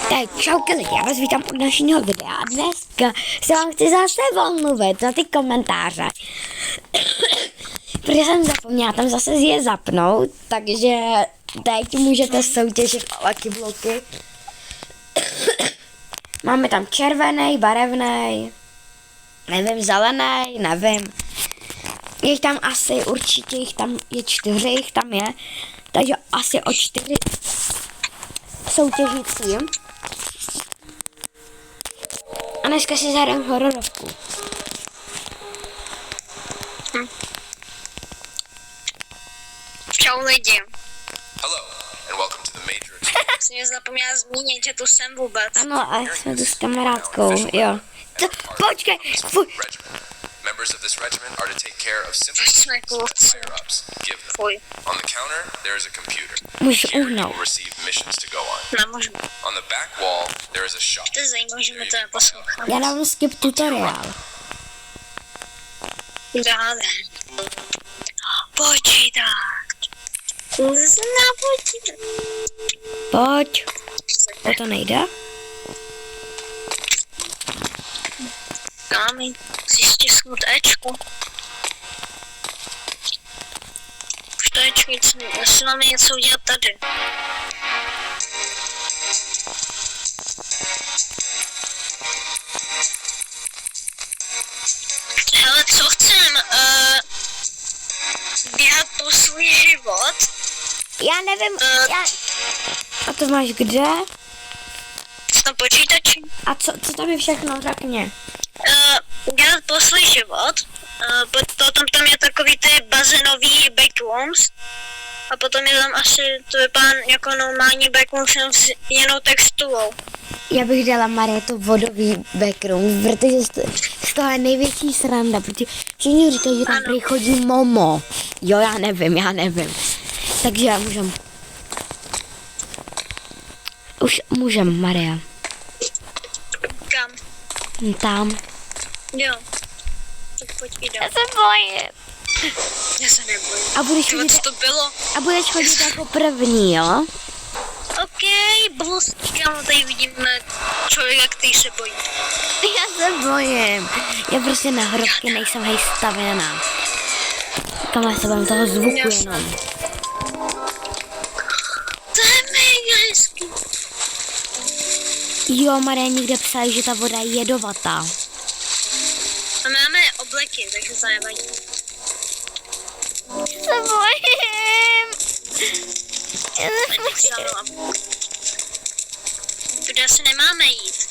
Tak čauky lidi, já vás vítám u dnešního videa a dneska se vám chci zase omluvit za ty komentáře. Protože jsem zapomněla tam zase je zapnout, takže teď můžete soutěžit o Lucky bloky. Máme tam červený, barevný, nevím, zelený, nevím. Je jich tam asi, určitě jich tam je 4, jich tam je, takže asi o 4 soutěžícím. A dneska si zahrám hororovku. Čau lidi. Hello, and welcome to the Matrix. Jsem zapomněla zmínit, že tu jsem vůbec. Ano, a jsme tu s kamarádkou, jo. Počkej, fuj. Members of this regiment are to take care of simple Jsme kluci. higher-ups. Give them. Fuj, On the counter, there is a computer. Můžu Here you uhnout. will receive missions to go on. nemůžu. On the back wall, there is a shop. To je zajímavé, že mi to neposlouchám. Já dám skip tutoriál. Dále. Počítač. Zna počítač. Pojď. O to nejde? Kámi, si stisknout Ečku. Už to Ečku nic nesmí máme něco udělat tady. Hele, co chcem? Běhat po svůj život? Já nevím, já... A to máš kde? Na počítači? A co tam je všechno, řekni. Dělat po svůj život, potom tam je takový ty bazénový backrooms a potom je tam asi, to vypadá jako normální backrooms jenom s jinou texturou. Já bych dala Marie to vodový backroom, protože z toho je největší sranda, protože všichni říkají, že tam prý chodí Momo. Jo, já nevím. Takže já můžem. Už můžem, Maria. Kam? Tam. Jo. Tak pojď jdem. Já se bojím. Já se nebojím. A budeš Tyvo, chodit, co to bylo? a budeš chodit jako první, jo? OK, blůzkám, tady vidíme člověka, který se bojí. Já se bojím. Já prostě na hrobky nejsem hej stavěná. Kam já se bavím toho zvuku jenom. To je mega hezký. Jo, Marie, někde psali, že ta voda je jedovatá. A máme obleky, takže to nevadí. Já se bojím. Tudy asi nemáme jít.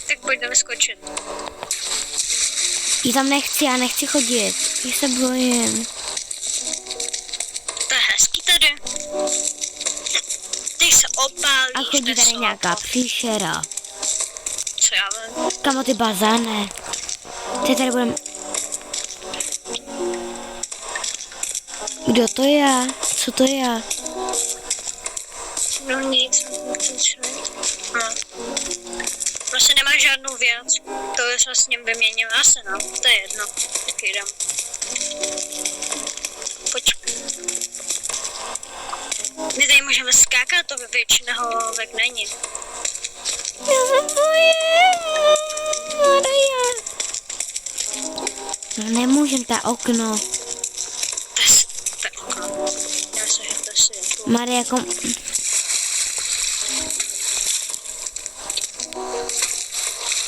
Tak pojďme skočit. Já tam nechci, já nechci chodit. Já se bojím. To je hezký tady. Ty se opálíš. A chodí tady nějaká příšera. Co já vím? Kamo ty bazáne. Ty tady budeme... Kdo to je? Co to je? No nic. No. Vlastně nemáš žádnou věc. To je vlastně vyměnil asi, no. To je jedno. Tak jdem. Pojď. My tady můžeme skákat, to většinou vek není. Já se bojím. Maria. No nemůžem, to je okno. To je okno. Já se, že to si je tu. Maria, jako...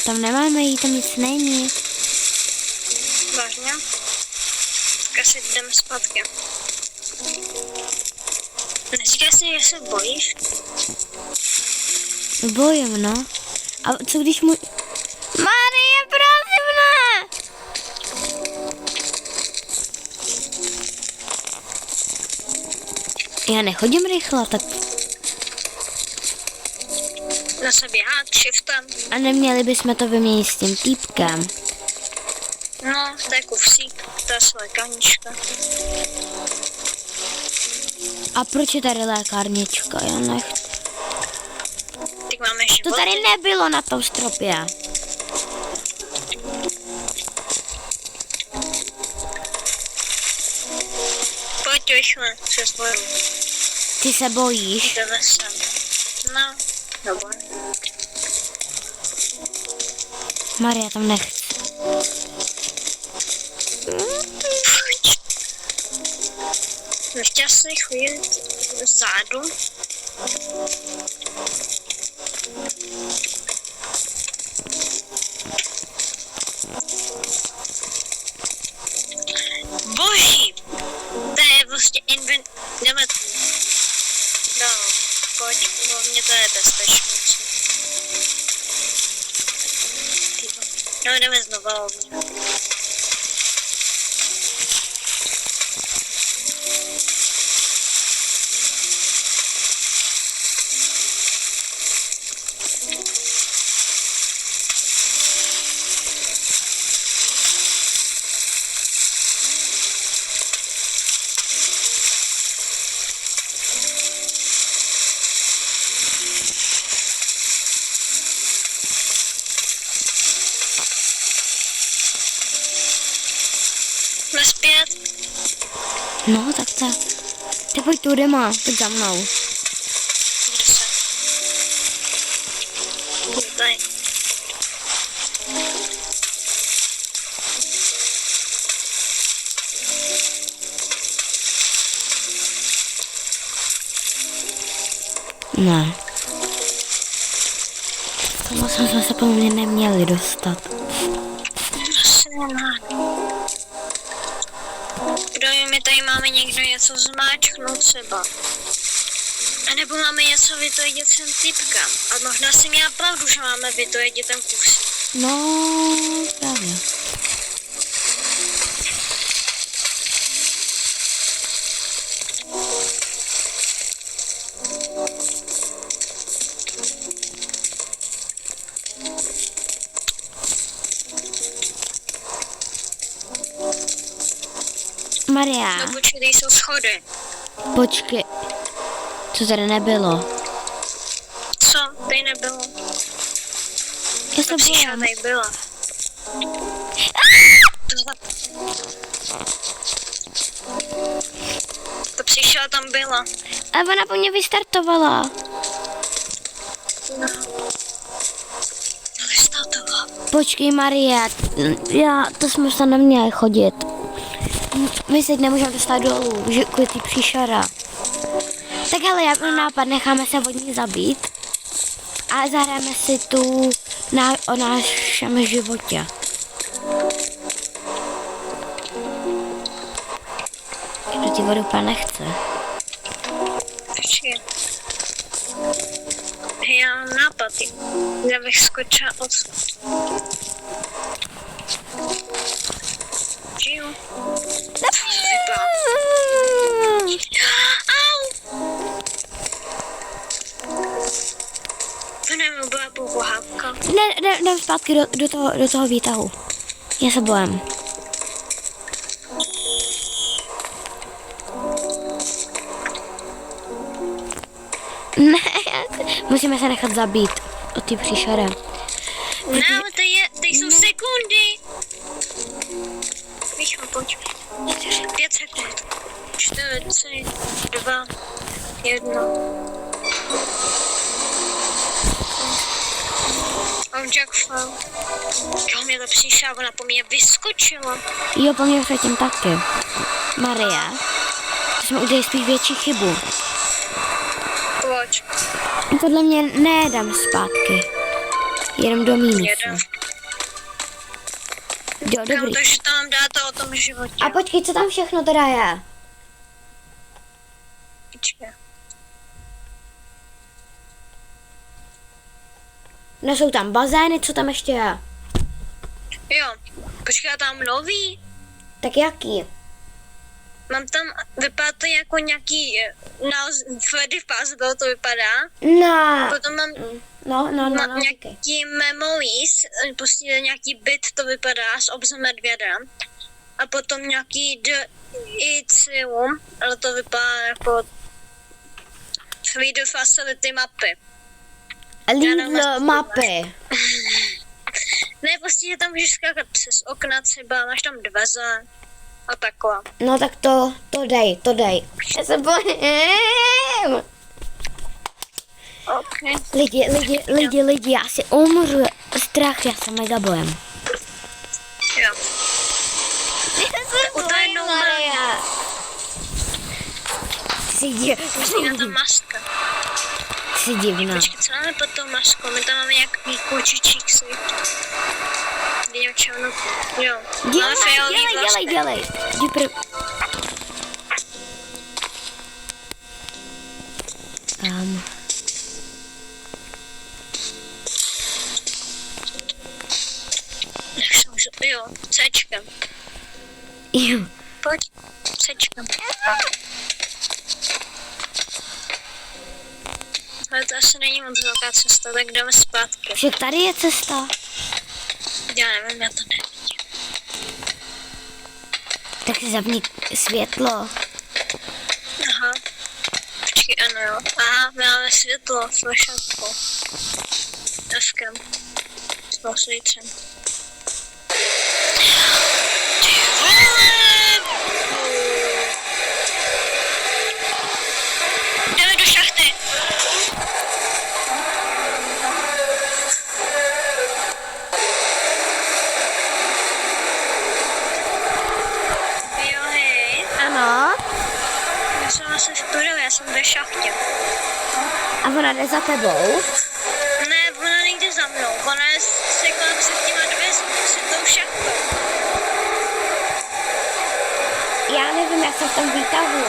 Tam nemáme jít, tam nic není. Vážně? Tak asi jdeme zpátky. Neříkaj si, že se bojíš? Bojím, no. A co když můj... Marie, prosím, ne! Já nechodím rychle, tak... Zase běhat shiftem. A neměli bychom to vyměnit s tím týpkem. No, to je kufsík, to je lékárnička. A proč je tady lékárnička? Já nechci. Teď máme život. To tady nebylo na tom stropě. Pojď, vyšle, se zboru. Ty se bojíš? Jdeme sem. No, dobré. Maria tam nechce. Nechtěla se chvíli zádu. Boží! To je vlastně jdeme tu. No, pojď, hlavně to je bezpečnější. No, jdeme znova ovně. Jsme zpět. No, tak to. Ty pojď tu, Dema, pojď za mnou. Kde jsem? Tady. Ne. Tomu jsme se podle mě neměli dostat. Asi nemá. Kdo my tady máme někdo něco zmáčknout třeba. A nebo máme něco vytojit sem typka. A možná si měla pravdu, že máme vytojit dětem kusy. No, právě. Maria, No počkej, tady jsou schody. počkej. Co tady nebylo? Co? Tady nebylo. Já se Přišla, bojím. tady byla. To přišla, tam byla. A ona po mě vystartovala. No. Vystartovala. Počkej, Maria, to jsme se neměli chodit. My se nemůžeme dostat dolů, že kvůli ty příšera. Tak hele, já mám nápad, necháme se od ní zabít a zahrajeme si tu o našem životě. Kdo ti vodu úplně nechce? Počkej. Já mám nápad. Já bych skočila od... Žiju. Co to vypadá? Au! To nevím, byla pohádka. Jdem zpátky do toho výtahu. Já se bojím. Ne, musíme se nechat zabít od ty příšera. Ne, ale to jsou sekundy. Víš, pojď. 5 sekund. 4, 3, 2, 1. On Jack fell. Jo, mě to přišla, ona po mě vyskočila. Jo, po mě předtím taky. Maria, to jsme udělali spíš větší chybu. Pojď. Podle mě nejedem zpátky. Jedem do mínusu. Jedem. Jo, dobrý. Takže tam dáte o tom životě. A počkej, co tam všechno teda je? Počkej. No jsou tam bazény, co tam ještě je? Jo, počkej, tam nový. Tak jaký? Mám tam, vypadá to jako nějaký, Freddy Fazbear to vypadá. No. Potom mám No, nějaký memories, prostě nějaký byt to vypadá s obzem medvěda. A potom nějaký The Itrium, ale to vypadá jako 3D facility mapy. Lidl mapy. Ne, prostě tam můžeš skákat přes okna třeba, máš tam dveře a takové. No tak to dej. Já se bojím. Okay. Lidi, já si umřu. Strach, já se mega bojím. Jo. Utajnou Maria. Musí na to maska. Jsi divná. Počkej, co máme pod tou maskou? My tam máme nějaký kočičí ksy. Vidím černoku. Jo. Máme fialový vlasky. Dělej. Jo, Cčkem. Jo. Pojď, Cčkem. Ale to asi není moc velká cesta, tak jdeme zpátky. Však tady je cesta. Já nevím, já to nevidím. Tak si zapni světlo. Aha. Počkej, ano jo. Aha, máme světlo, flašátko. Fkem. S posvícem. Jdeme do šachty. Jo, hej. Ano. Já jsem asi v prdeli, já jsem ve šachtě. A ona jde za tebou? Ne, ona nejde za mnou. Ona je sekla před těma tou šachtou. Já nevím, já se v tom výtahu.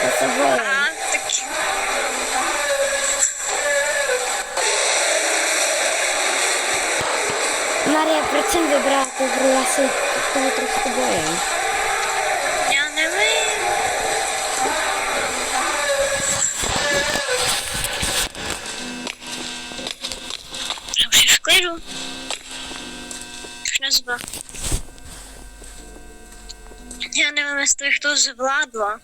Já se bojím. Aha, tak... Marie, proč jsem vybrala tu hru? Já se toho trošku bojím. Já nevím. Já už je v klidu. Už nezva. Já nevím, jestli bych to zvládla.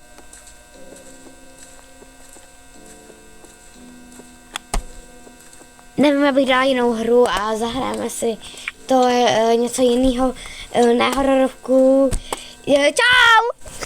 Nevím, abych dala jinou hru a zahrajeme si to něco jiného, ne hororovku. Čau!